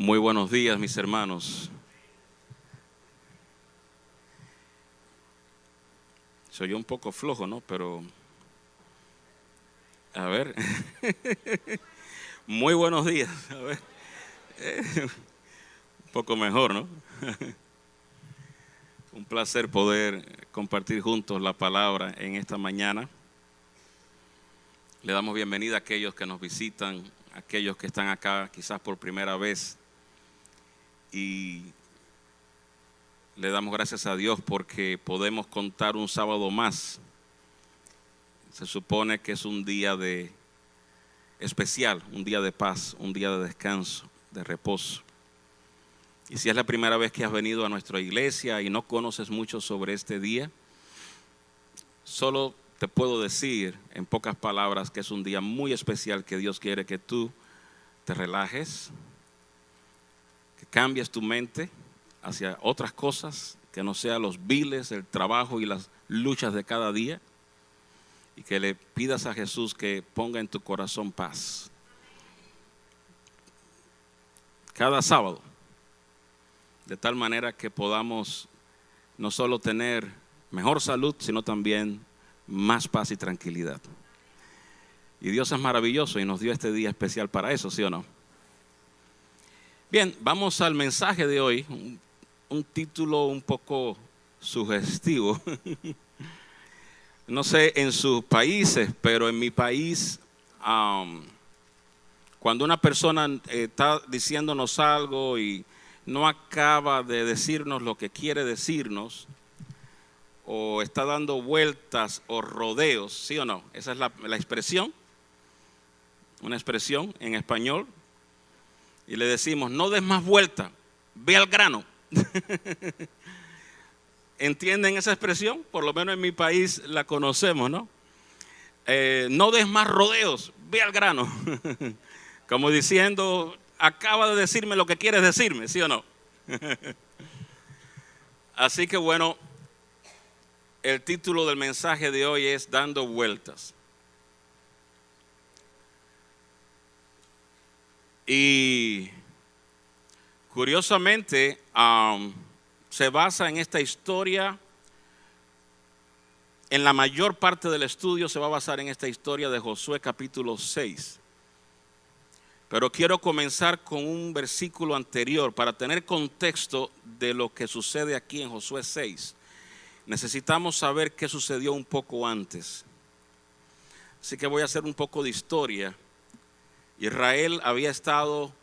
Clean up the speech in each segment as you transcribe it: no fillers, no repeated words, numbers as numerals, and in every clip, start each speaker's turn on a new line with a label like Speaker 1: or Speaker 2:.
Speaker 1: Muy buenos días, mis hermanos. Soy un poco flojo, ¿no? Pero, a ver. Muy buenos días. A ver. Un poco mejor, ¿no? Un placer poder compartir juntos la palabra en esta mañana. Le damos bienvenida a aquellos que nos visitan, a aquellos que están acá quizás por primera vez. Y le damos gracias a Dios porque podemos contar un sábado más. Se supone que es un día especial, un día de paz, un día de descanso, de reposo. Y si es la primera vez que has venido a nuestra iglesia y no conoces mucho sobre este día, solo te puedo decir en pocas palabras que es un día muy especial que Dios quiere que tú te relajes, que cambies tu mente hacia otras cosas, que no sean los viles, el trabajo y las luchas de cada día, y que le pidas a Jesús que ponga en tu corazón paz. Cada sábado, de tal manera que podamos no solo tener mejor salud, sino también más paz y tranquilidad. Y Dios es maravilloso y nos dio este día especial para eso, ¿sí o no? Bien, vamos al mensaje de hoy, un título un poco sugestivo. No sé en sus países, pero en mi país, cuando una persona está diciéndonos algo y no acaba de decirnos lo que quiere decirnos, o está dando vueltas o rodeos, ¿sí o no? Esa es la expresión, una expresión en español, y le decimos, no des más vueltas, ve al grano. ¿Entienden esa expresión? Por lo menos en mi país la conocemos, ¿no? No des más rodeos, ve al grano. Como diciendo, acaba de decirme lo que quieres decirme, ¿sí o no? Así que bueno, el título del mensaje de hoy es Dando Vueltas. Y curiosamente, se basa en esta historia, en la mayor parte del estudio se va a basar en esta historia de Josué capítulo 6. Pero quiero comenzar con un versículo anterior para tener contexto de lo que sucede aquí en Josué 6. Necesitamos saber qué sucedió un poco antes. Así que voy a hacer un poco de historia. Israel había estado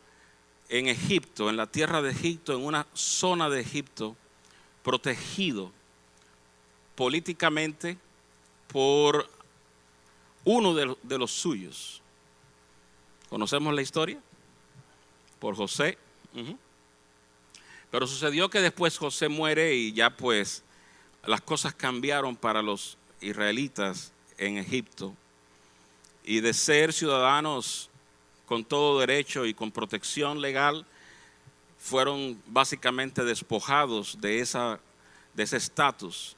Speaker 1: en Egipto, en la tierra de Egipto, en una zona de Egipto, protegido políticamente por uno de los suyos. ¿Conocemos la historia? Por José. Pero sucedió que después José muere y ya pues las cosas cambiaron para los israelitas en Egipto. Y de ser ciudadanos con todo derecho y con protección legal, fueron básicamente despojados de ese estatus.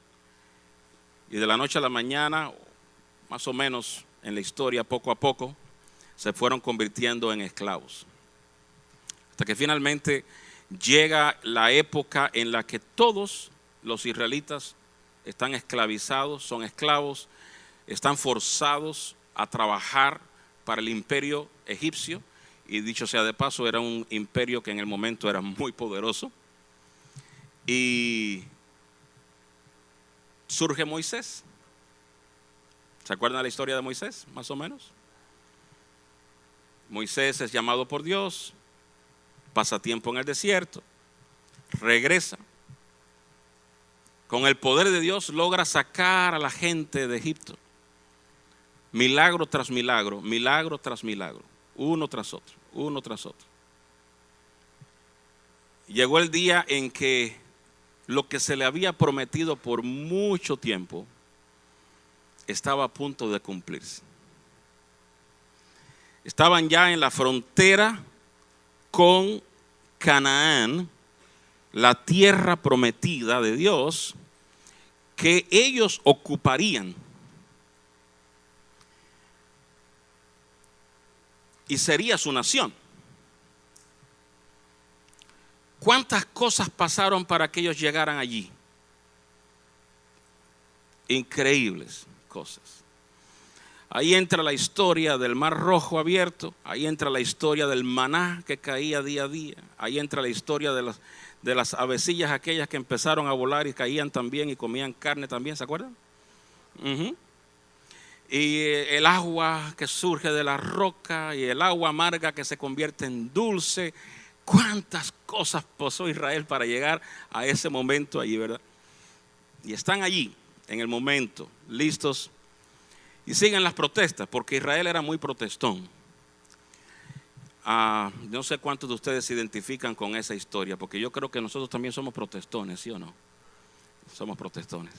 Speaker 1: Y de la noche a la mañana, más o menos en la historia, poco a poco, se fueron convirtiendo en esclavos. Hasta que finalmente llega la época en la que todos los israelitas están esclavizados, son esclavos, están forzados a trabajar para el imperio egipcio. Y dicho sea de paso, era un imperio que en el momento era muy poderoso. Y surge Moisés. ¿Se acuerdan de la historia de Moisés, más o menos? Moisés es llamado por Dios, pasa tiempo en el desierto, regresa. Con el poder de Dios logra sacar a la gente de Egipto. Milagro tras milagro, milagro tras milagro, uno tras otro, uno tras otro. Llegó el día en que lo que se le había prometido por mucho tiempo estaba a punto de cumplirse. Estaban ya en la frontera con Canaán, la tierra prometida de Dios que ellos ocuparían. Y sería su nación. ¿Cuántas cosas pasaron para que ellos llegaran allí? Increíbles cosas. Ahí entra la historia del Mar Rojo abierto, ahí entra la historia del maná que caía día a día, ahí entra la historia de las avecillas aquellas que empezaron a volar y caían también y comían carne también, ¿se acuerdan? Y el agua que surge de la roca y el agua amarga que se convierte en dulce. ¿Cuántas cosas pasó Israel para llegar a ese momento allí, verdad? Y están allí en el momento, listos. Y siguen las protestas, porque Israel era muy protestón. No sé cuántos de ustedes se identifican con esa historia, porque yo creo que nosotros también somos protestones, ¿sí o no? Somos protestones.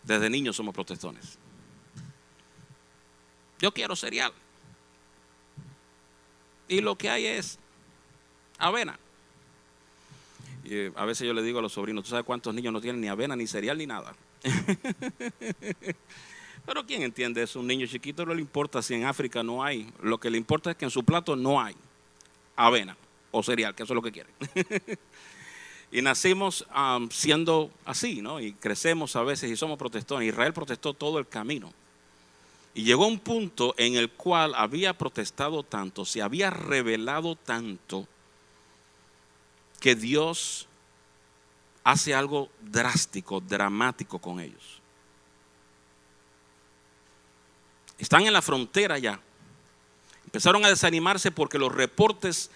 Speaker 1: Desde niños somos protestones. Yo quiero cereal. Y lo que hay es avena. Y a veces yo le digo a los sobrinos, ¿tú sabes cuántos niños no tienen ni avena, ni cereal, ni nada? Pero ¿quién entiende eso? Un niño chiquito no le importa si en África no hay. Lo que le importa es que en su plato no hay avena o cereal, que eso es lo que quieren. Y nacimos siendo así, ¿no? Y crecemos a veces y somos protestones. Israel protestó todo el camino. Y llegó un punto en el cual había protestado tanto, se había rebelado tanto, que Dios hace algo drástico, dramático con ellos. Están en la frontera ya. Empezaron a desanimarse porque los reportes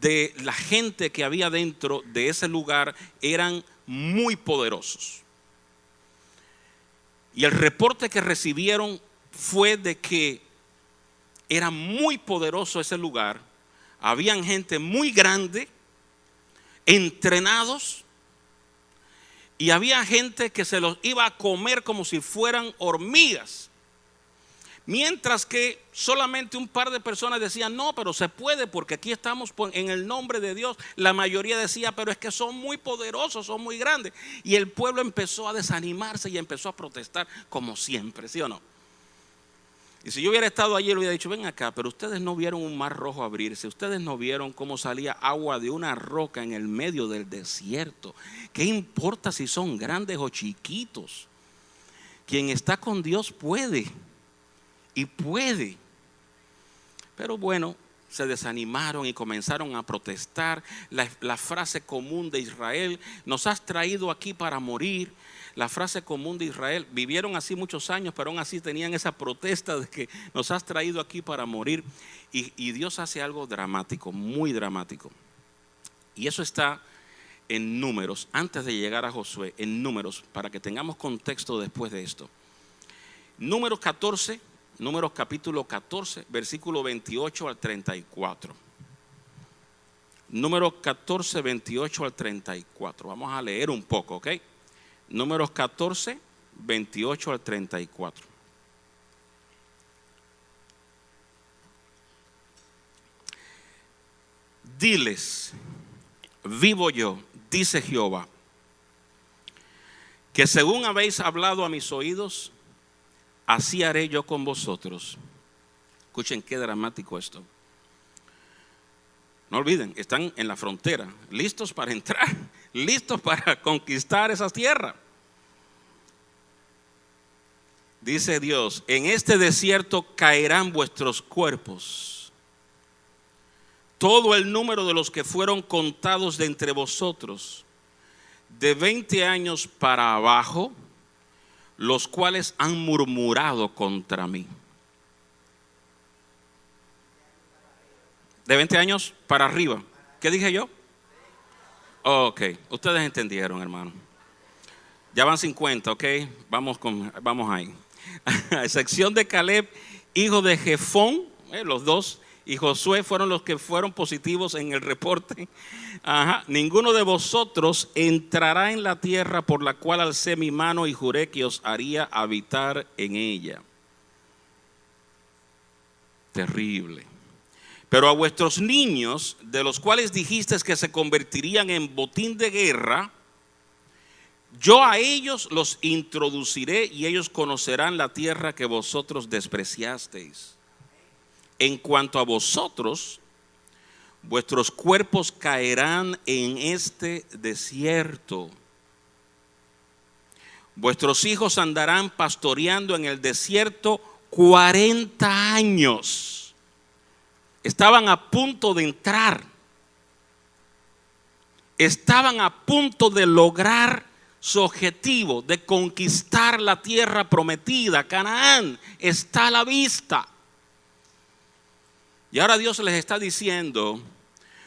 Speaker 1: de la gente que había dentro de ese lugar eran muy poderosos. Y el reporte que recibieron fue de que era muy poderoso ese lugar. Habían gente muy grande, entrenados, y había gente que se los iba a comer como si fueran hormigas. Mientras que solamente un par de personas decían, no, pero se puede porque aquí estamos en el nombre de Dios. La mayoría decía, pero es que son muy poderosos, son muy grandes. Y el pueblo empezó a desanimarse y empezó a protestar como siempre, ¿sí o no? Y si yo hubiera estado allí, le hubiera dicho, ven acá, pero ustedes no vieron un mar rojo abrirse, ustedes no vieron cómo salía agua de una roca en el medio del desierto. ¿Qué importa si son grandes o chiquitos? Quien está con Dios puede. Y puede. Pero bueno, se desanimaron y comenzaron a protestar. La frase común de Israel, nos has traído aquí para morir. La frase común de Israel, vivieron así muchos años, pero aún así tenían esa protesta de que nos has traído aquí para morir. Y Dios hace algo dramático, muy dramático. Y eso está en Números, antes de llegar a Josué, en Números, para que tengamos contexto después de esto. Números capítulo 14, versículo 28 al 34. Números 14, 28 al 34. Vamos a leer un poco, ¿ok? Números 14, 28 al 34. Diles, vivo yo, dice Jehová, que según habéis hablado a mis oídos, así haré yo con vosotros. Escuchen qué dramático esto. No olviden, están en la frontera, listos para entrar, listos para conquistar esa tierra. Dice Dios, en este desierto caerán vuestros cuerpos, todo el número de los que fueron contados de entre vosotros, de 20 años para abajo, los cuales han murmurado contra mí. De 20 años para arriba. ¿Qué dije yo? Ok, ustedes entendieron, hermano. Ya van 50, ok. Vamos ahí. A excepción de Caleb, hijo de Jefón, los dos, y Josué fueron los que fueron positivos en el reporte. Ninguno de vosotros entrará en la tierra por la cual alcé mi mano y juré que os haría habitar en ella. Terrible. Pero a vuestros niños, de los cuales dijisteis que se convertirían en botín de guerra, yo a ellos los introduciré y ellos conocerán la tierra que vosotros despreciasteis. En cuanto a vosotros, vuestros cuerpos caerán en este desierto. Vuestros hijos andarán pastoreando en el desierto 40 años. Estaban a punto de entrar. Estaban a punto de lograr su objetivo de conquistar la tierra prometida. Canaán está a la vista. Y ahora Dios les está diciendo,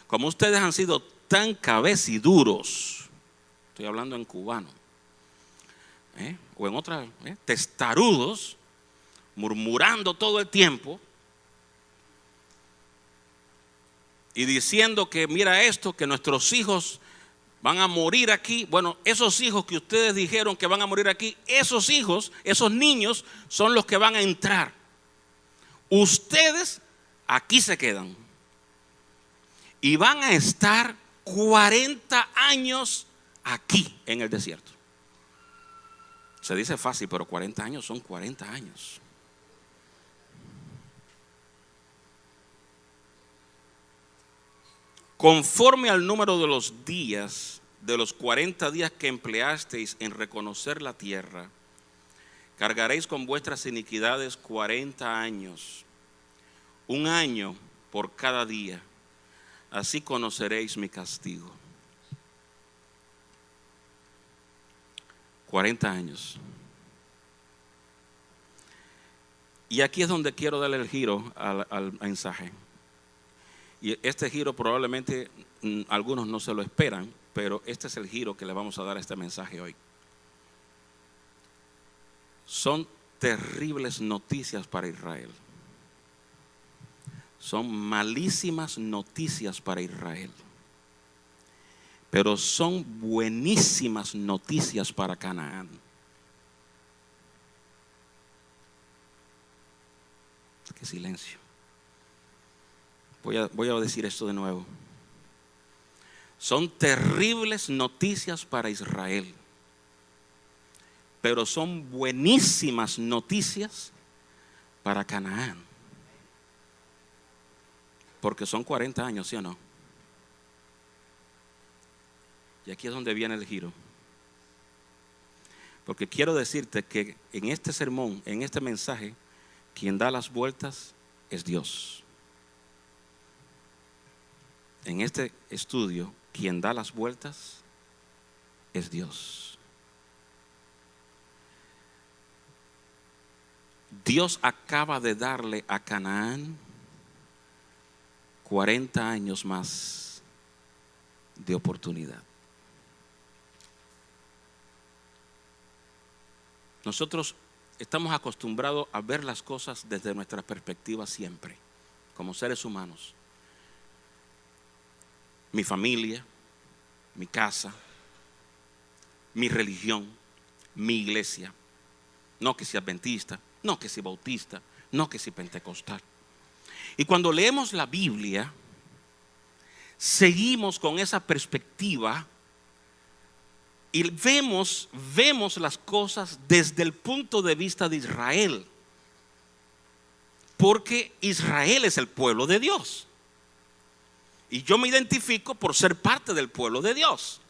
Speaker 1: como ustedes han sido tan cabeciduros, estoy hablando en cubano, o en otra, testarudos, murmurando todo el tiempo y diciendo que mira esto, que nuestros hijos van a morir aquí. Bueno, esos hijos que ustedes dijeron que van a morir aquí, esos hijos, esos niños son los que van a entrar. Ustedes aquí se quedan y van a estar 40 años aquí en el desierto. Se dice fácil, pero 40 años son 40 años. Conforme al número de los días, de los 40 días que empleasteis en reconocer la tierra, cargaréis con vuestras iniquidades 40 años, un año por cada día. Así conoceréis mi castigo. 40 años. Y aquí es donde quiero darle el giro al mensaje. Y este giro probablemente algunos no se lo esperan, pero este es el giro que le vamos a dar a este mensaje hoy. Son terribles noticias para Israel. Son malísimas noticias para Israel. Pero son buenísimas noticias para Canaán. Qué silencio. Voy a decir esto de nuevo. Son terribles noticias para Israel, pero son buenísimas noticias para Canaán. Porque son 40 años, ¿sí o no? Y aquí es donde viene el giro. Porque quiero decirte que en este sermón, en este mensaje, quien da las vueltas es Dios. En este estudio, quien da las vueltas es Dios. Dios acaba de darle a Canaán 40 años más de oportunidad. Nosotros estamos acostumbrados a ver las cosas desde nuestra perspectiva siempre, como seres humanos. Mi familia, mi casa, mi religión, mi iglesia. No que sea adventista, no que sea bautista, no que sea pentecostal. Y cuando leemos la Biblia, seguimos con esa perspectiva y vemos las cosas desde el punto de vista de Israel. Porque Israel es el pueblo de Dios. Y yo me identifico por ser parte del pueblo de Dios.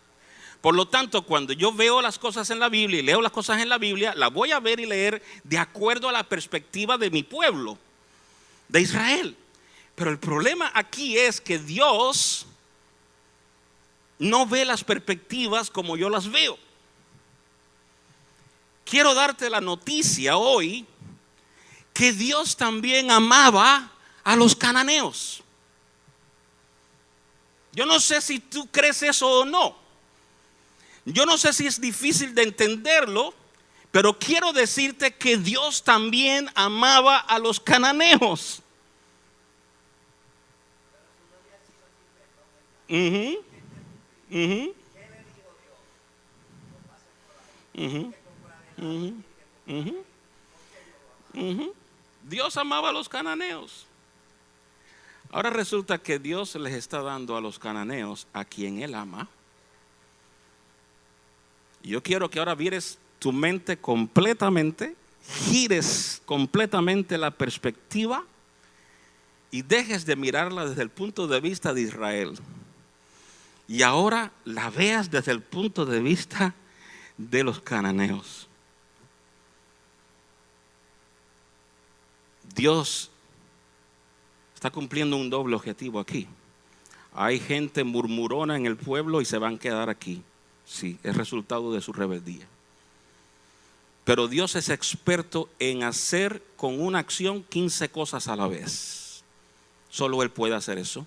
Speaker 1: Por lo tanto, cuando yo veo las cosas en la Biblia y leo las cosas en la Biblia, las voy a ver y leer de acuerdo a la perspectiva de mi pueblo, de Israel. Pero el problema aquí es que Dios no ve las perspectivas como yo las veo. Quiero darte la noticia hoy que Dios también amaba a los cananeos. Yo no sé si tú crees eso o no. Yo no sé si es difícil de entenderlo, pero quiero decirte que Dios también amaba a los cananeos. Dios amaba a los cananeos. Ahora resulta que Dios les está dando a los cananeos a quien Él ama. Y yo quiero que ahora vires tu mente completamente, gires completamente la perspectiva y dejes de mirarla desde el punto de vista de Israel. Y ahora la veas desde el punto de vista de los cananeos. Dios está cumpliendo un doble objetivo aquí. Hay gente murmurona en el pueblo y se van a quedar aquí. Sí, es resultado de su rebeldía. Pero Dios es experto en hacer con una acción 15 cosas a la vez. Solo Él puede hacer eso.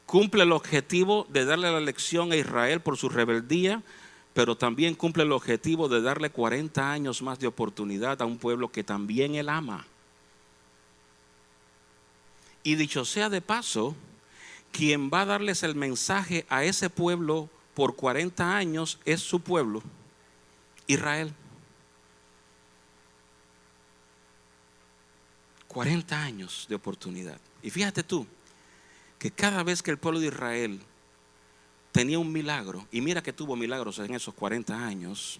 Speaker 1: Cumple el objetivo de darle la lección a Israel por su rebeldía, pero también cumple el objetivo de darle 40 años más de oportunidad a un pueblo que también Él ama. Y dicho sea de paso, quien va a darles el mensaje a ese pueblo por 40 años es su pueblo, Israel. 40 años de oportunidad. Y fíjate tú, que cada vez que el pueblo de Israel tenía un milagro, y mira que tuvo milagros en esos 40 años,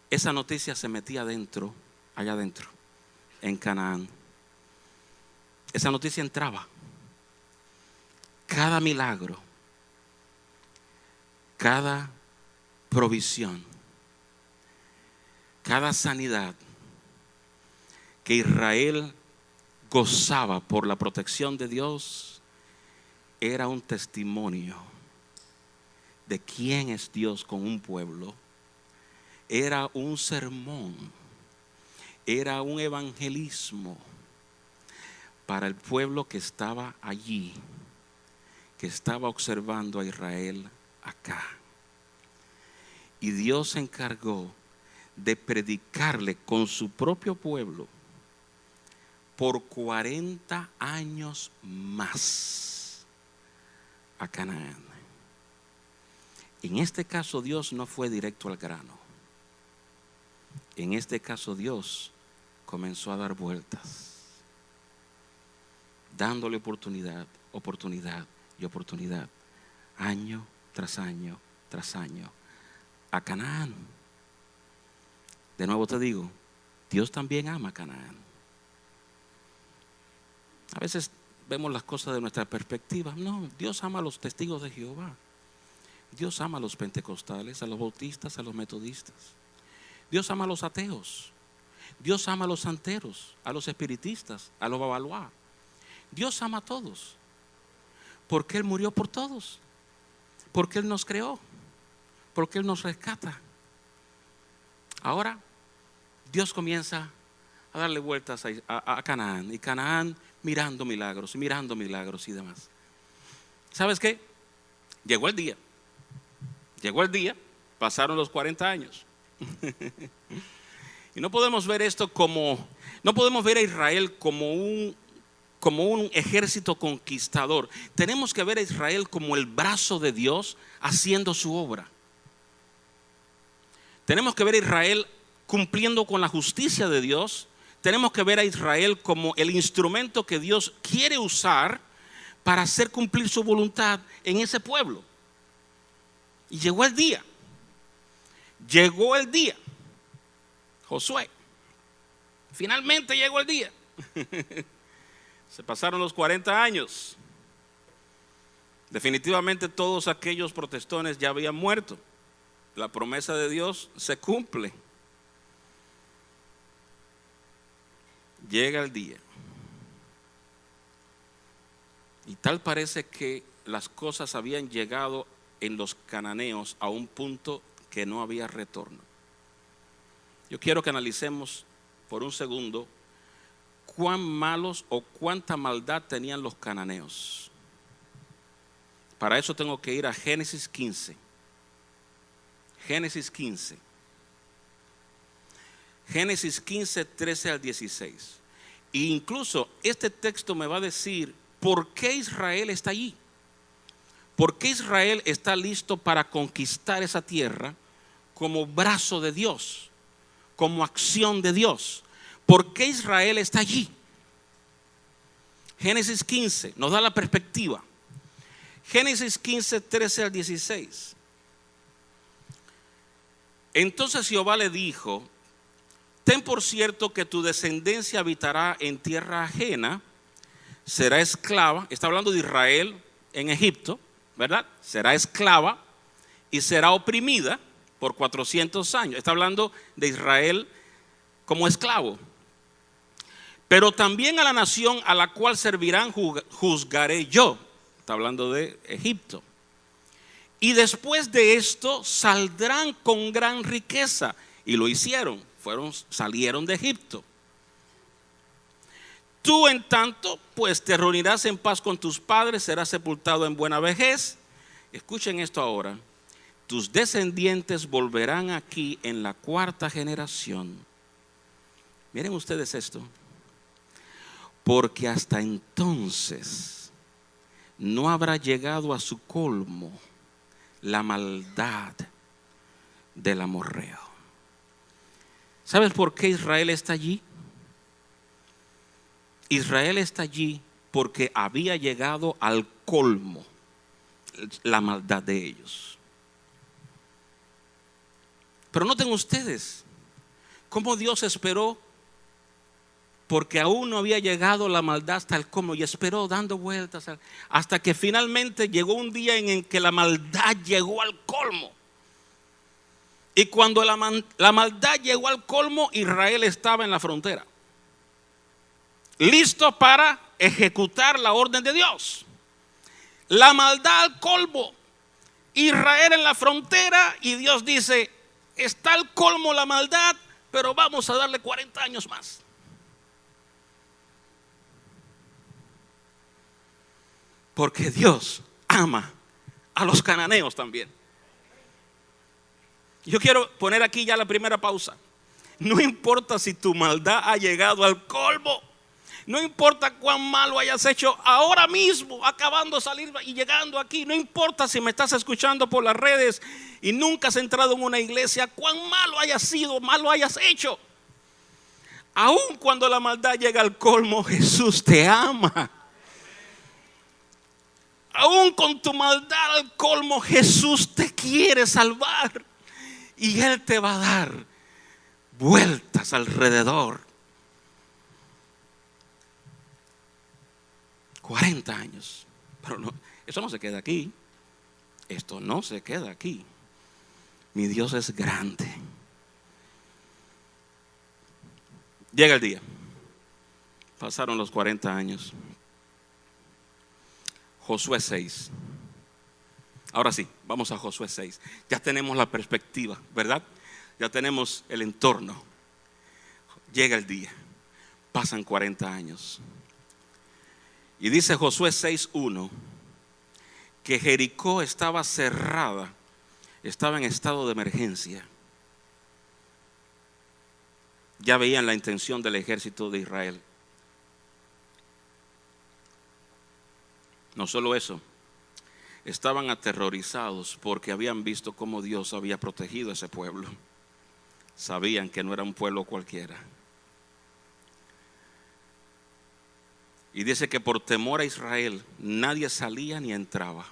Speaker 1: esa noticia se metía adentro, allá adentro, en Canaán. Esa noticia entraba. Cada milagro, cada provisión, cada sanidad que Israel gozaba por la protección de Dios, era un testimonio de quién es Dios con un pueblo. Era un sermón, era un evangelismo para el pueblo que estaba allí, que estaba observando a Israel acá. Y Dios se encargó de predicarle con su propio pueblo por 40 años más a Canaán. En este caso Dios no fue directo al grano. En este caso Dios comenzó a dar vueltas, dándole oportunidad, oportunidad y oportunidad, año tras año tras año, a Canaán. De nuevo te digo, Dios también ama a Canaán. A veces vemos las cosas de nuestra perspectiva. No, Dios ama a los testigos de Jehová. Dios ama a los pentecostales, a los bautistas, a los metodistas. Dios ama a los ateos. Dios ama a los santeros, a los espiritistas, a los babaluá. Dios ama a todos, porque Él murió por todos, porque Él nos creó, porque Él nos rescata. Ahora Dios comienza a darle vueltas a Canaán, y Canaán mirando milagros y demás. ¿Sabes qué? Llegó el día, pasaron los 40 años. Y no podemos ver esto no podemos ver a Israel como un ejército conquistador. Tenemos que ver a Israel como el brazo de Dios haciendo su obra. Tenemos que ver a Israel cumpliendo con la justicia de Dios. Tenemos que ver a Israel como el instrumento que Dios quiere usar para hacer cumplir su voluntad en ese pueblo. Y llegó el día. Josué, finalmente llegó el día. Se pasaron los 40 años. Definitivamente todos aquellos protestones ya habían muerto. La promesa de Dios se cumple. Llega el día. Y tal parece que las cosas habían llegado en los cananeos a un punto que no había retorno. Yo quiero que analicemos por un segundo cuán malos o cuánta maldad tenían los cananeos. Para eso tengo que ir a Génesis 15. Génesis 15. Génesis 15, 13 al 16. E incluso este texto me va a decir por qué Israel está allí. ¿Por qué Israel está listo para conquistar esa tierra como brazo de Dios, como acción de Dios? ¿Por qué Israel está allí? Génesis 15 nos da la perspectiva. Génesis 15, 13 al 16. Entonces Jehová le dijo: ten por cierto que tu descendencia habitará en tierra ajena será esclava. Está hablando de Israel en Egipto, ¿verdad? Será esclava y será oprimida por 400 años. Está hablando de Israel como esclavo. Pero también a la nación a la cual servirán juzgaré yo. Está hablando de Egipto. Y después de esto saldrán con gran riqueza. Y lo hicieron, salieron de Egipto. Tú en tanto, pues te reunirás en paz con tus padres, serás sepultado en buena vejez. Escuchen esto ahora. Tus descendientes volverán aquí en la 4ª generación. Miren ustedes esto. Porque hasta entonces no habrá llegado a su colmo la maldad del amorreo. ¿Sabes por qué Israel está allí? Israel está allí porque había llegado al colmo la maldad de ellos. Pero noten ustedes cómo Dios esperó, porque aún no había llegado la maldad hasta el colmo, y esperó dando vueltas hasta que finalmente llegó un día en el que la maldad llegó al colmo. Y cuando la maldad llegó al colmo, Israel estaba en la frontera, listo para ejecutar la orden de Dios. La maldad al colmo, Israel en la frontera, y Dios dice: está al colmo la maldad, pero vamos a darle 40 años más. Porque Dios ama a los cananeos también. Yo quiero poner aquí ya la primera pausa. No importa si tu maldad ha llegado al colmo. No importa cuán malo hayas hecho ahora mismo, acabando de salir y llegando aquí. No importa si me estás escuchando por las redes y nunca has entrado en una iglesia, cuán malo hayas sido, malo hayas hecho. Aun cuando la maldad llega al colmo, Jesús te ama. Aún con tu maldad al colmo, Jesús te quiere salvar. Y Él te va a dar vueltas alrededor. 40 años. Pero no, eso no se queda aquí. Esto no se queda aquí. Mi Dios es grande. Llega el día. Pasaron los 40 años. Josué 6. Ahora sí, vamos a Josué 6. Ya tenemos la perspectiva, ¿verdad? Ya tenemos el entorno. Llega el día. Pasan 40 años. Y dice Josué 6:1 que Jericó estaba cerrada, estaba en estado de emergencia. Ya veían la intención del ejército de Israel. No solo eso, estaban aterrorizados porque habían visto cómo Dios había protegido a ese pueblo. Sabían que no era un pueblo cualquiera. Y dice que por temor a Israel nadie salía ni entraba.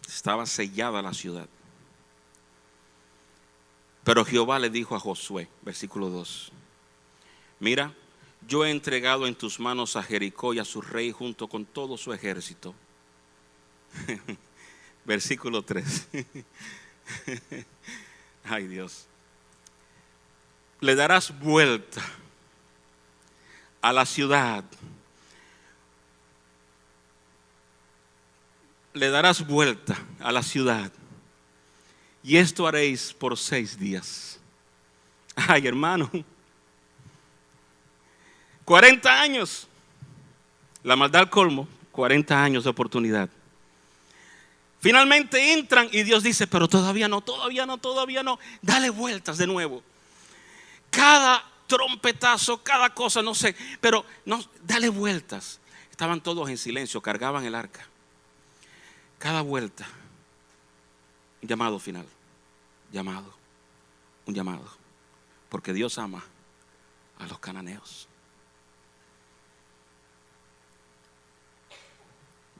Speaker 1: Estaba sellada la ciudad. Pero Jehová le dijo a Josué, versículo 2: mira, yo he entregado en tus manos a Jericó y a su rey junto con todo su ejército. Versículo 3. Ay, Dios. Le darás vuelta a la ciudad. Le darás vuelta a la ciudad. Y esto haréis por 6 días. Ay, hermano. 40 años. La maldad al colmo. 40 años de oportunidad. Finalmente entran y Dios dice: pero todavía no. Dale vueltas de nuevo. Cada trompetazo, cada cosa, no sé, pero no, dale vueltas. Estaban todos en silencio, cargaban el arca. Cada vuelta, un llamado final. Un llamado. Porque Dios ama a los cananeos.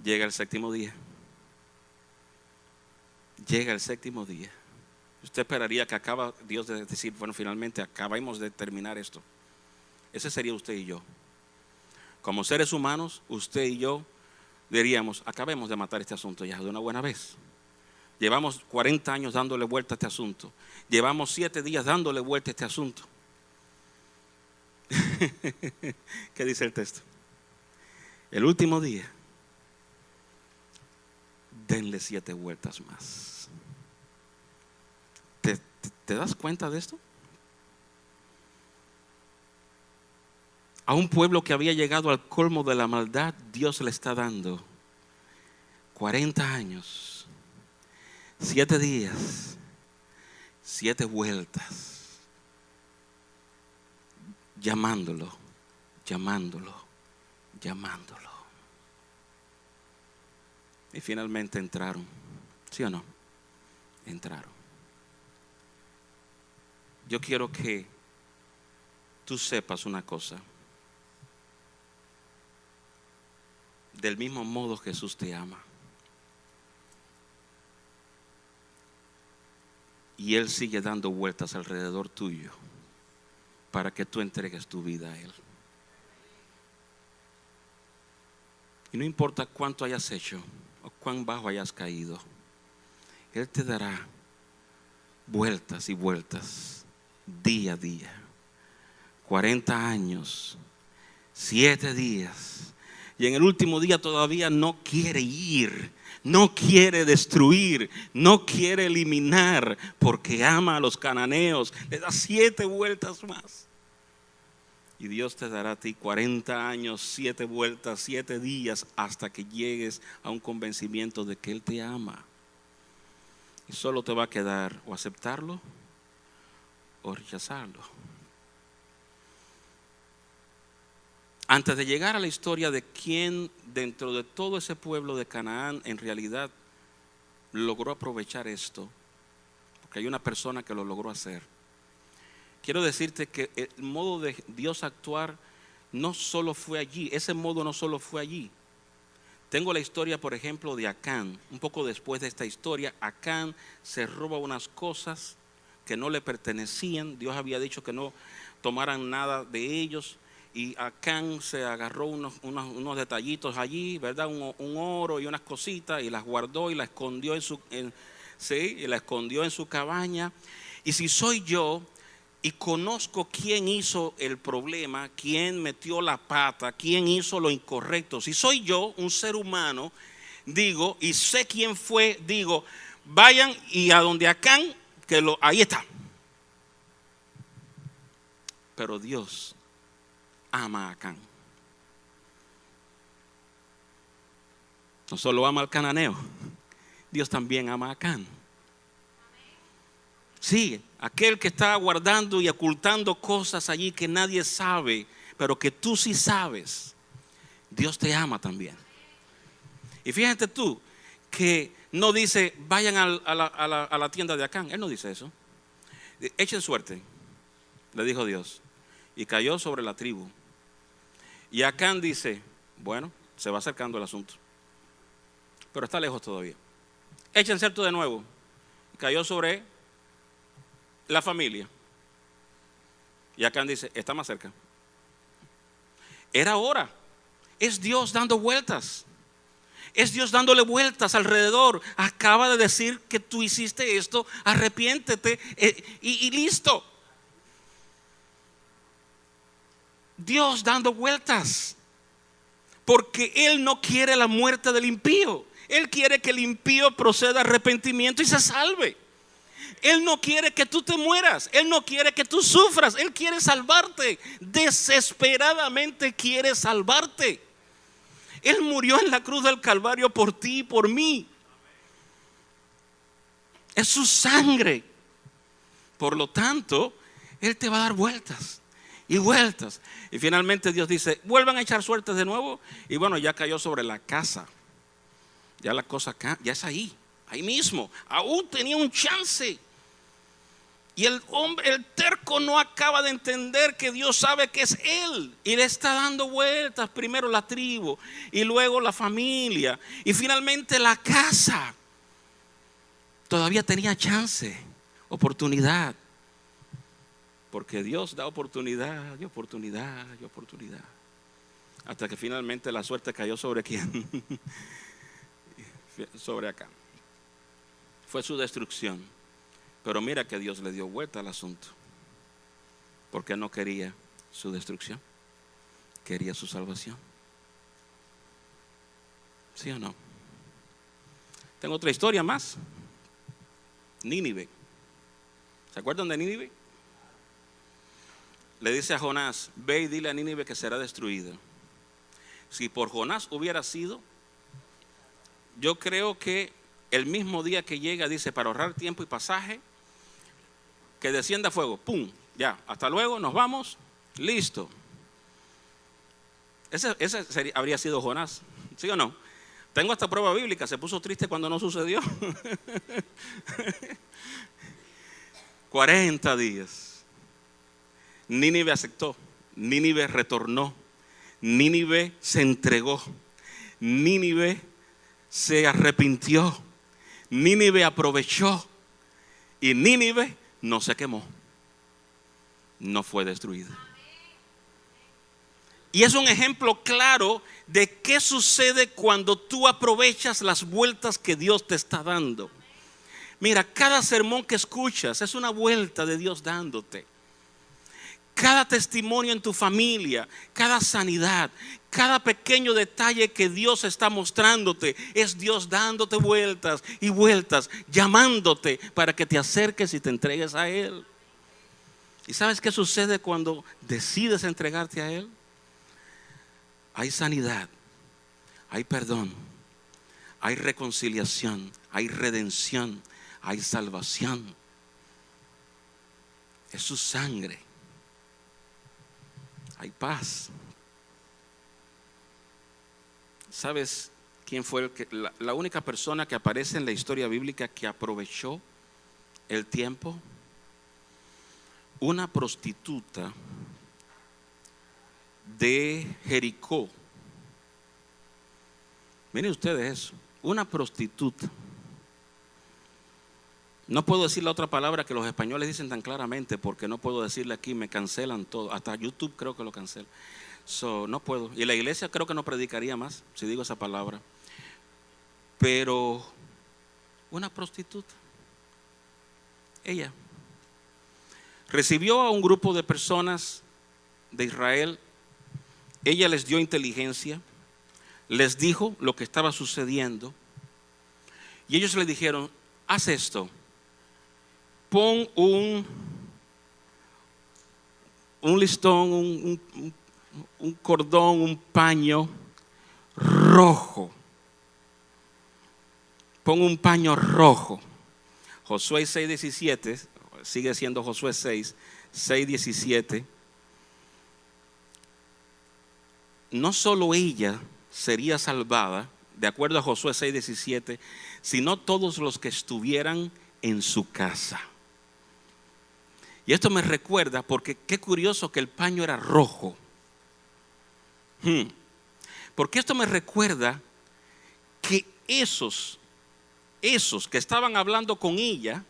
Speaker 1: Llega el séptimo día. Usted esperaría que acaba Dios de decir: bueno, finalmente acabamos de terminar esto. Ese sería usted y yo. como seres humanos, usted y yo diríamos, acabemos de matar este asunto ya de una buena vez. Llevamos 40 años dándole vuelta a este asunto. Llevamos 7 días dándole vuelta a este asunto. ¿Qué dice el texto? El último día, denle 7 vueltas más. ¿Te das cuenta de esto? A un pueblo que había llegado al colmo de la maldad, Dios le está dando 40 años, 7 días, 7 vueltas, llamándolo. Y finalmente entraron, ¿sí o no? Entraron. Yo quiero que tú sepas una cosa. Del mismo modo Jesús te ama. Y Él sigue dando vueltas alrededor tuyo para que tú entregues tu vida a Él. Y no importa cuánto hayas hecho o cuán bajo hayas caído, Él te dará vueltas y vueltas día a día. 40 años, 7 días. Y en el último día todavía no quiere ir, no quiere destruir, no quiere eliminar, porque ama a los cananeos. Le da 7 vueltas más. Y Dios te dará a ti 40 años, 7 vueltas, 7 días, hasta que llegues a un convencimiento de que Él te ama. Y solo te va a quedar o aceptarlo o rechazarlo. Antes de llegar a la historia de quién dentro de todo ese pueblo de Canaán en realidad logró aprovechar esto, porque hay una persona que lo logró hacer. Quiero decirte que el modo de Dios actuar no solo fue allí, ese modo no solo fue allí. Tengo la historia, por ejemplo, de Acán. Un poco después de esta historia, Acán se roba unas cosas que no le pertenecían. Dios había dicho que no tomaran nada de ellos. Y Acán se agarró unos detallitos allí, ¿verdad? Un oro y unas cositas, y las guardó y las escondió en su cabaña. Y si soy yo y conozco quién hizo el problema, quién metió la pata, quién hizo lo incorrecto, si soy yo, un ser humano, digo, y sé quién fue, digo, vayan y a donde Acán, ahí está. Pero Dios ama a Acán. No solo ama al cananeo, Dios también ama a Acán. Sí, aquel que está guardando y ocultando cosas allí que nadie sabe, pero que tú sí sabes, Dios te ama también. Y fíjate tú que no dice vayan a la tienda de Acán. Él no dice eso. Echen suerte, le dijo Dios. Y cayó sobre la tribu. Y Acán dice, bueno, se va acercando el asunto, pero está lejos todavía. Echen suerte de nuevo. Y cayó sobre la familia. Y Acán dice, está más cerca. Era hora. Es Dios dando vueltas. Es Dios dándole vueltas alrededor. Acaba de decir que tú hiciste esto, arrepiéntete y listo. Dios dando vueltas, porque Él no quiere la muerte del impío. Él quiere que el impío proceda a arrepentimiento y se salve. Él no quiere que tú te mueras. Él no quiere que tú sufras. Él quiere salvarte. Desesperadamente quiere salvarte. Él murió en la cruz del Calvario por ti y por mí. Es su sangre. Por lo tanto, Él te va a dar vueltas y vueltas. Y finalmente Dios dice, vuelvan a echar suertes de nuevo. Y bueno, ya cayó sobre la casa. Ya la cosa ya es ahí mismo. Aún tenía un chance. Y el terco no acaba de entender que Dios sabe que es Él. Y le está dando vueltas. Primero la tribu y luego la familia. Y finalmente la casa. Todavía tenía chance, oportunidad. Porque Dios da oportunidad y oportunidad y oportunidad. hasta que finalmente la suerte cayó sobre quién, sobre Acán. Fue su destrucción. Pero mira que Dios le dio vuelta al asunto, porque no quería su destrucción, quería su salvación. ¿Sí o no? Tengo otra historia más. Nínive. ¿Se acuerdan de Nínive? Le dice a Jonás: ve y dile a Nínive que será destruida. Si por Jonás hubiera sido, yo creo que el mismo día que llega, dice, para ahorrar tiempo y pasaje, que descienda fuego. ¡Pum! Ya, hasta luego, nos vamos. Listo. Ese habría sido Jonás. ¿Sí o no? Tengo esta prueba bíblica. Se puso triste cuando no sucedió. 40 días. Nínive aceptó. Nínive retornó. Nínive se entregó. Nínive se arrepintió. Nínive aprovechó. Y Nínive no se quemó. No fue destruida. Y es un ejemplo claro de qué sucede cuando tú aprovechas las vueltas que Dios te está dando. Mira, cada sermón que escuchas es una vuelta de Dios dándote. Cada testimonio en tu familia, cada sanidad, cada pequeño detalle que Dios está mostrándote, es Dios dándote vueltas y vueltas, llamándote para que te acerques y te entregues a Él. ¿Y sabes qué sucede cuando decides entregarte a Él? Hay sanidad, hay perdón, hay reconciliación, hay redención, hay salvación. Es su sangre. Hay paz. ¿Sabes quién fue la única persona que aparece en la historia bíblica que aprovechó el tiempo? Una prostituta de Jericó. Miren ustedes eso. Una prostituta. No puedo decir la otra palabra que los españoles dicen tan claramente, porque no puedo decirle aquí, me cancelan todo. Hasta YouTube creo que lo cancelan. No puedo. Y la iglesia creo que no predicaría más si digo esa palabra. Pero una prostituta, ella recibió a un grupo de personas de Israel. Ella les dio inteligencia, les dijo lo que estaba sucediendo, y ellos le dijeron: haz esto, pon un listón, un cordón, un paño rojo. Pon un paño rojo. Josué 6:17, sigue siendo Josué 6:17. No solo ella sería salvada, de acuerdo a Josué 6:17, sino todos los que estuvieran en su casa. Y esto me recuerda, porque qué curioso que el paño era rojo. Porque esto me recuerda que esos que estaban hablando con ella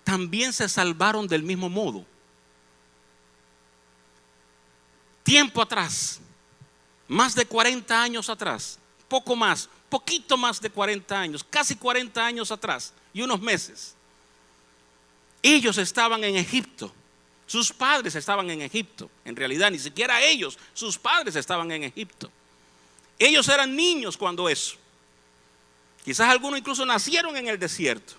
Speaker 1: también se salvaron del mismo modo. Tiempo atrás, más de 40 años atrás, poco más, poquito más de 40 años, casi 40 años atrás y unos meses. Ellos estaban en Egipto, sus padres estaban en Egipto. En realidad ni siquiera ellos, sus padres estaban en Egipto. Ellos eran niños cuando eso. Quizás algunos incluso nacieron en el desierto.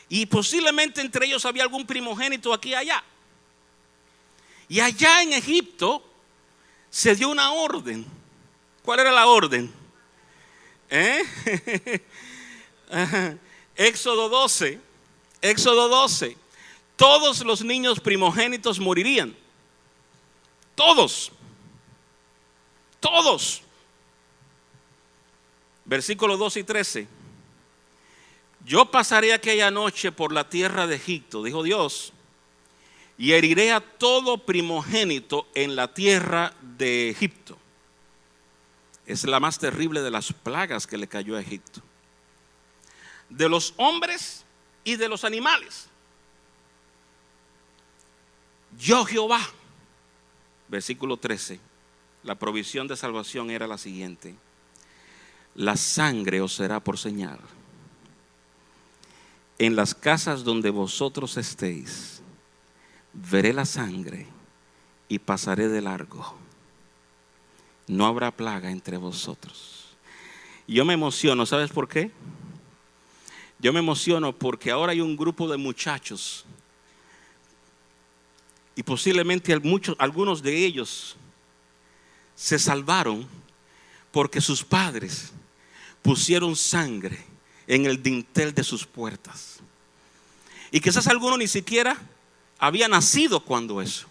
Speaker 1: Y posiblemente entre ellos había algún primogénito aquí y allá. Y allá en Egipto se dio una orden. ¿Cuál era la orden? Éxodo 12. Todos los niños primogénitos morirían. Todos. Versículos 12 y 13. Yo pasaré aquella noche por la tierra de Egipto, dijo Dios, y heriré a todo primogénito en la tierra de Egipto. Es la más terrible de las plagas que le cayó a Egipto. De los hombres y de los animales. Yo Jehová, versículo 13, la provisión de salvación era la siguiente: la sangre os será por señal. En las casas donde vosotros estéis, veré la sangre y pasaré de largo. No habrá plaga entre vosotros. Yo me emociono, ¿sabes por qué? Yo me emociono porque ahora hay un grupo de muchachos y posiblemente algunos de ellos se salvaron porque sus padres pusieron sangre en el dintel de sus puertas. Y quizás alguno ni siquiera había nacido cuando eso.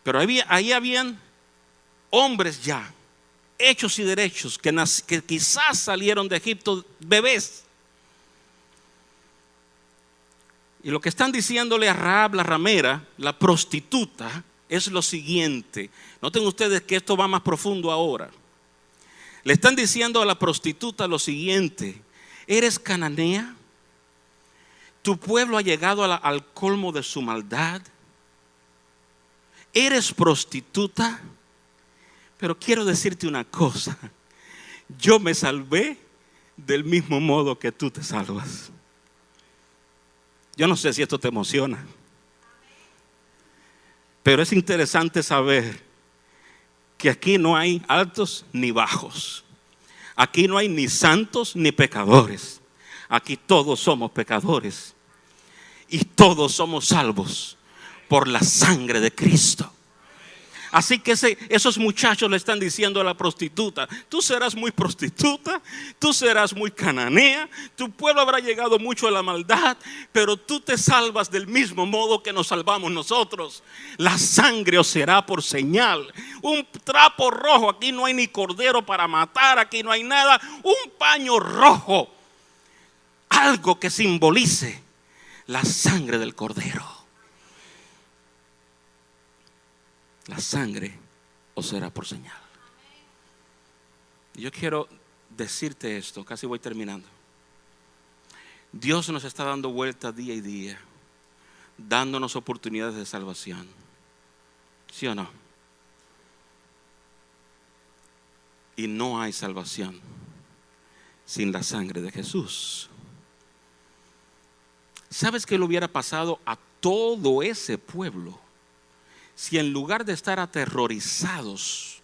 Speaker 1: Pero ahí habían hombres ya, hechos y derechos, que quizás salieron de Egipto bebés. Y lo que están diciéndole a Rahab, la ramera, la prostituta, es lo siguiente. Noten ustedes que esto va más profundo ahora. Le están diciendo a la prostituta lo siguiente: ¿eres cananea? ¿Tu pueblo ha llegado al colmo de su maldad? ¿Eres prostituta? Pero quiero decirte una cosa: yo me salvé del mismo modo que tú te salvas. Yo no sé si esto te emociona, pero es interesante saber que aquí no hay altos ni bajos. Aquí no hay ni santos ni pecadores. Aquí todos somos pecadores y todos somos salvos por la sangre de Cristo. Así que esos muchachos le están diciendo a la prostituta: tú serás muy prostituta, tú serás muy cananea, tu pueblo habrá llegado mucho a la maldad, pero tú te salvas del mismo modo que nos salvamos nosotros. La sangre os será por señal, un trapo rojo. Aquí no hay ni cordero para matar, aquí no hay nada. Un paño rojo, algo que simbolice la sangre del cordero. La sangre os será por señal. Yo quiero decirte esto, casi voy terminando. Dios nos está dando vuelta día y día, dándonos oportunidades de salvación. ¿Sí o no? Y no hay salvación sin la sangre de Jesús. ¿Sabes qué le hubiera pasado a todo ese pueblo si en lugar de estar aterrorizados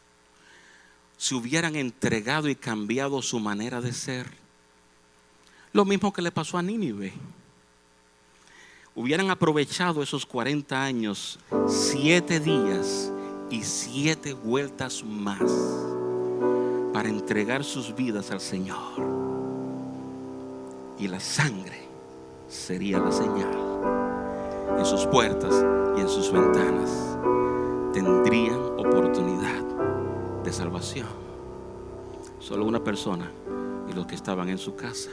Speaker 1: se hubieran entregado y cambiado su manera de ser? Lo mismo que le pasó a Nínive. Hubieran aprovechado esos 40 años, 7 días y 7 vueltas más para entregar sus vidas al Señor. Y la sangre sería la señal. En sus puertas y en sus ventanas tendrían oportunidad de salvación. Solo una persona y los que estaban en su casa.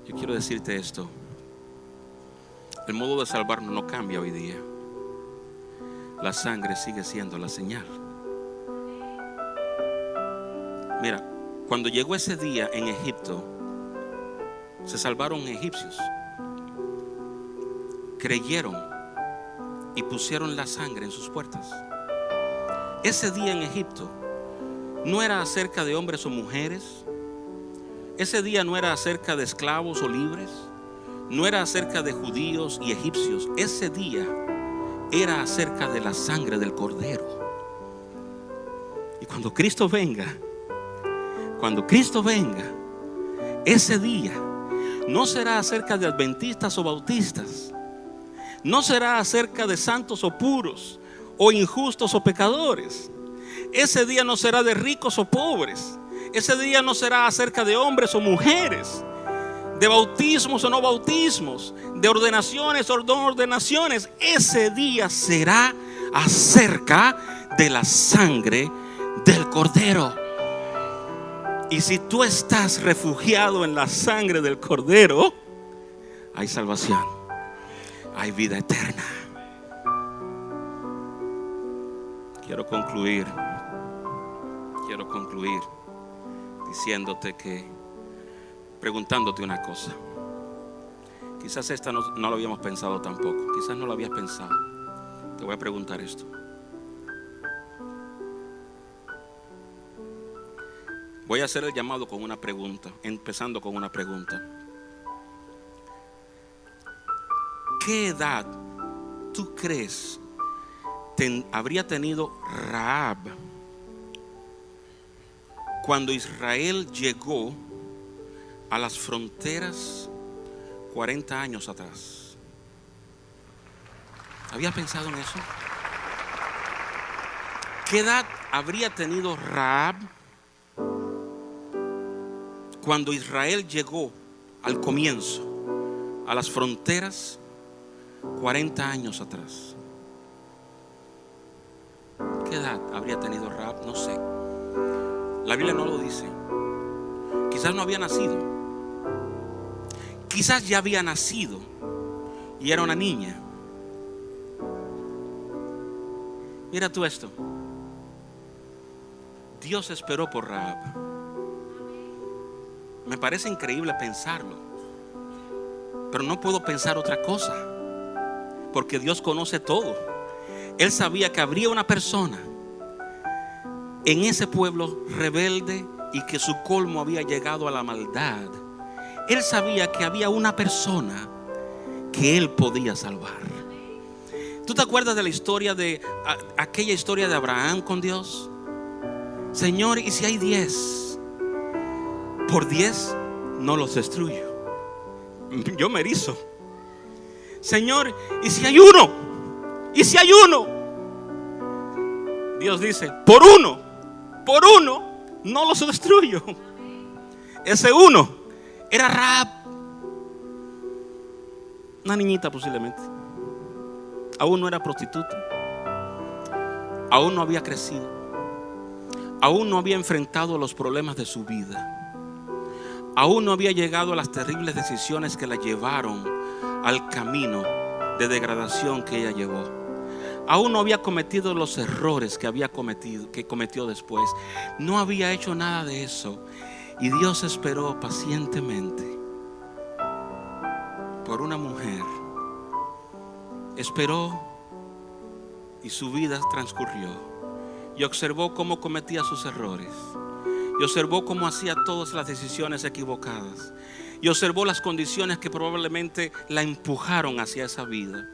Speaker 1: Yo quiero decirte esto: el modo de salvarnos no cambia hoy día. La sangre sigue siendo la señal. Mira, cuando llegó ese día en Egipto, se salvaron egipcios. Creyeron y pusieron la sangre en sus puertas. Ese día en Egipto no era acerca de hombres o mujeres. Ese día no era acerca de esclavos o libres. No era acerca de judíos y egipcios. Ese día era acerca de la sangre del Cordero. Y cuando Cristo venga, ese día no será acerca de adventistas o bautistas. No será acerca de santos o puros, o injustos o pecadores. Ese día no será de ricos o pobres. Ese día no será acerca de hombres o mujeres, de bautismos o no bautismos, de ordenaciones o no ordenaciones. Ese día será acerca de la sangre del Cordero. Y si tú estás refugiado en la sangre del Cordero, hay salvación, hay vida eterna. Quiero concluir diciéndote preguntándote una cosa. Quizás esta no lo habíamos pensado tampoco, quizás no lo habías pensado. Te voy a preguntar esto. Voy a hacer el llamado con una pregunta, empezando con una pregunta. ¿Qué edad tú crees habría tenido Rahab cuando Israel llegó a las fronteras 40 años atrás? ¿Habías pensado en eso? ¿Qué edad habría tenido Rahab cuando Israel llegó al comienzo a las fronteras 40 años atrás? ¿Qué edad habría tenido Rahab? No sé. La Biblia no lo dice. Quizás no había nacido. Quizás ya había nacido y era una niña. Mira tú esto. Dios esperó por Rahab. Me parece increíble pensarlo, pero no puedo pensar otra cosa, porque Dios conoce todo. Él sabía que habría una persona en ese pueblo rebelde y que su colmo había llegado a la maldad. Él sabía que había una persona que Él podía salvar. ¿Tú te acuerdas de la historia aquella historia de Abraham con Dios? Señor, ¿y si hay 10? Por 10 no los destruyo. Yo me erizo. Señor, ¿y si hay uno? ¿Y si hay uno? Dios dice, por uno no los destruyo. Ese uno era Rahab, una niñita posiblemente. Aún no era prostituta. Aún no había crecido. Aún no había enfrentado los problemas de su vida. Aún no había llegado a las terribles decisiones que la llevaron al camino de degradación que ella llevó. Aún no había cometido los errores que cometió después. No había hecho nada de eso. Y Dios esperó pacientemente por una mujer. Esperó y su vida transcurrió. Y observó cómo cometía sus errores. Y observó cómo hacía todas las decisiones equivocadas. Y observó las condiciones que probablemente la empujaron hacia esa vida.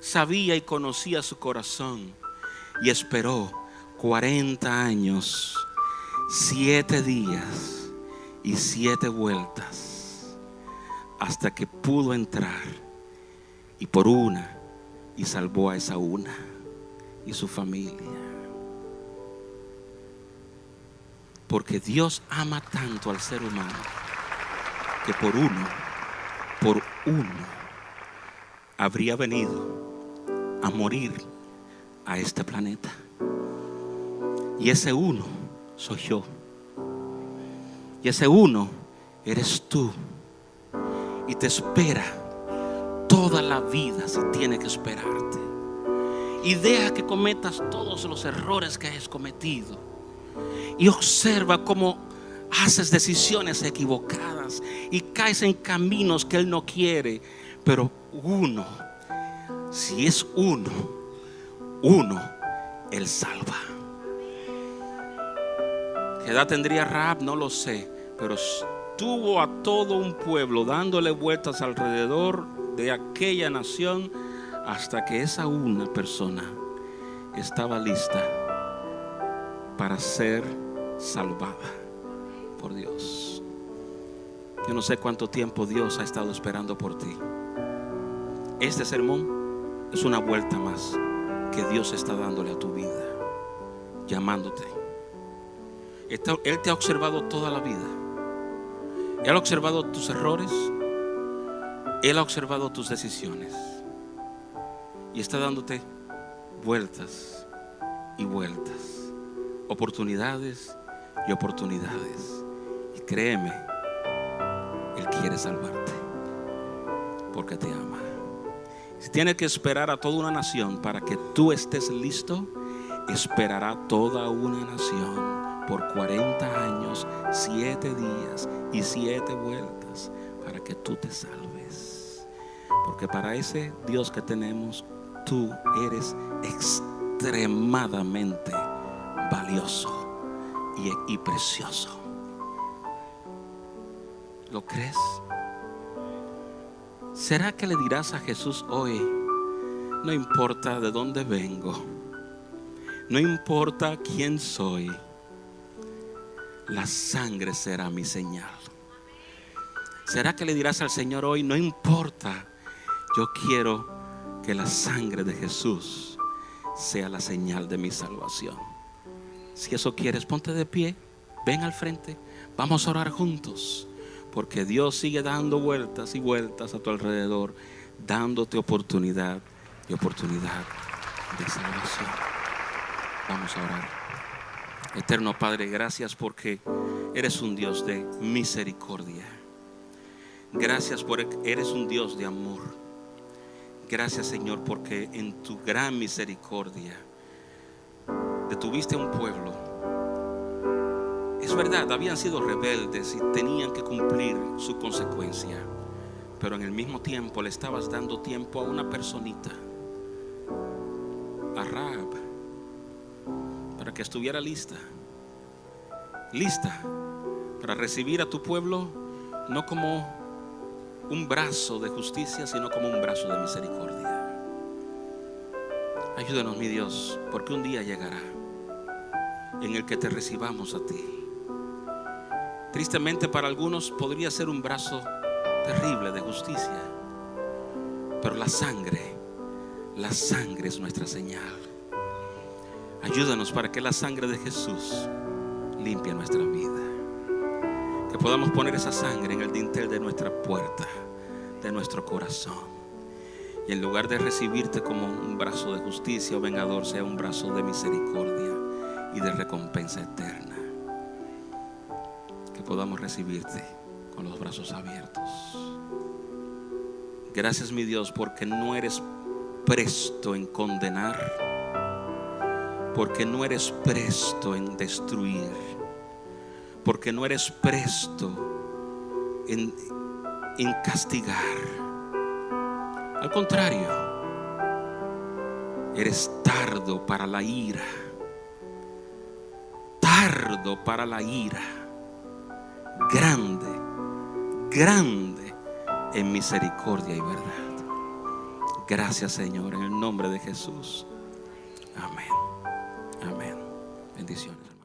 Speaker 1: Sabía y conocía su corazón. Y esperó 40 años, 7 días y 7 vueltas, hasta que pudo entrar. Y por una, y salvó a esa una y su familia. Porque Dios ama tanto al ser humano que por uno habría venido a morir a este planeta. Y ese uno soy yo. Y ese uno eres tú. Y te espera toda la vida, si tiene que esperarte. Y deja que cometas todos los errores que hayas cometido. Y observa cómo haces decisiones equivocadas y caes en caminos que Él no quiere. Pero uno, si es uno, Él salva. ¿Qué edad tendría Rahab? No lo sé, pero tuvo a todo un pueblo dándole vueltas alrededor de aquella nación hasta que esa una persona estaba lista para ser salvada por Dios. Yo no sé cuánto tiempo Dios ha estado esperando por ti. Este sermón es una vuelta más que Dios está dándole a tu vida, llamándote. Él te ha observado toda la vida. Él ha observado tus errores. Él ha observado tus decisiones. Y está dándote vueltas y vueltas, oportunidades y oportunidades. Y créeme, Él quiere salvarte porque te ama. Si tiene que esperar a toda una nación para que tú estés listo, esperará toda una nación por 40 años, 7 días y 7 vueltas para que tú te salves. Porque para ese Dios que tenemos tú eres extremadamente valioso y precioso. ¿Lo crees? ¿Será que le dirás a Jesús hoy: no importa de dónde vengo, no importa quién soy, la sangre será mi señal? ¿Será que le dirás al Señor hoy: no importa, yo quiero que la sangre de Jesús sea la señal de mi salvación? Si eso quieres, ponte de pie, ven al frente, vamos a orar juntos, porque Dios sigue dando vueltas y vueltas a tu alrededor, dándote oportunidad y oportunidad de salvación. Vamos a orar. Eterno Padre, gracias porque eres un Dios de misericordia. Gracias porque eres un Dios de amor. Gracias, Señor, porque en tu gran misericordia detuviste a un pueblo. Es verdad, habían sido rebeldes y tenían que cumplir su consecuencia, pero en el mismo tiempo le estabas dando tiempo a una personita, a Rahab, para que estuviera lista para recibir a tu pueblo, no como un brazo de justicia, sino como un brazo de misericordia. Ayúdanos, mi Dios, porque un día llegará en el que te recibamos a ti. Tristemente, para algunos podría ser un brazo terrible de justicia, pero la sangre es nuestra señal. Ayúdanos para que la sangre de Jesús limpie nuestra vida, que podamos poner esa sangre en el dintel de nuestra puerta, de nuestro corazón, y en lugar de recibirte como un brazo de justicia o vengador, sea un brazo de misericordia y de recompensa eterna. Que podamos recibirte con los brazos abiertos. Gracias, mi Dios, porque no eres presto en condenar, porque no eres presto en destruir, porque no eres presto en castigar. Al contrario, eres tardo para la ira, grande en misericordia y verdad. Gracias, Señor, en el nombre de Jesús. Amén. Bendiciones.